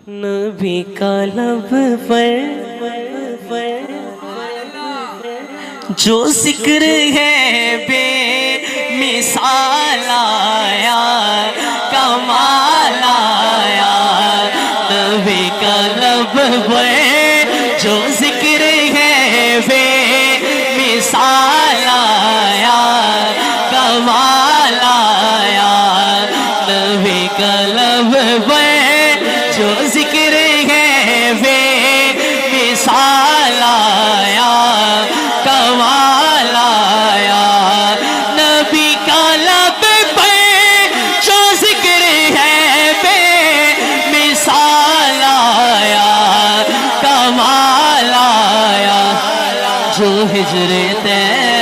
نبی کا لب پر جو ذکر ہے بے مثال آیا، کمال آیا۔ نبی کا لب پر جو ذکر ہے بے مثال آیا، کمال آیا۔ نبی کا لب پر جو ذکر ہے بے مثال آیا، کمال آیا۔ نبی کا لب پر جو ذکر ہے بے مثال آیا، کمال آیا۔ جو ہجر طے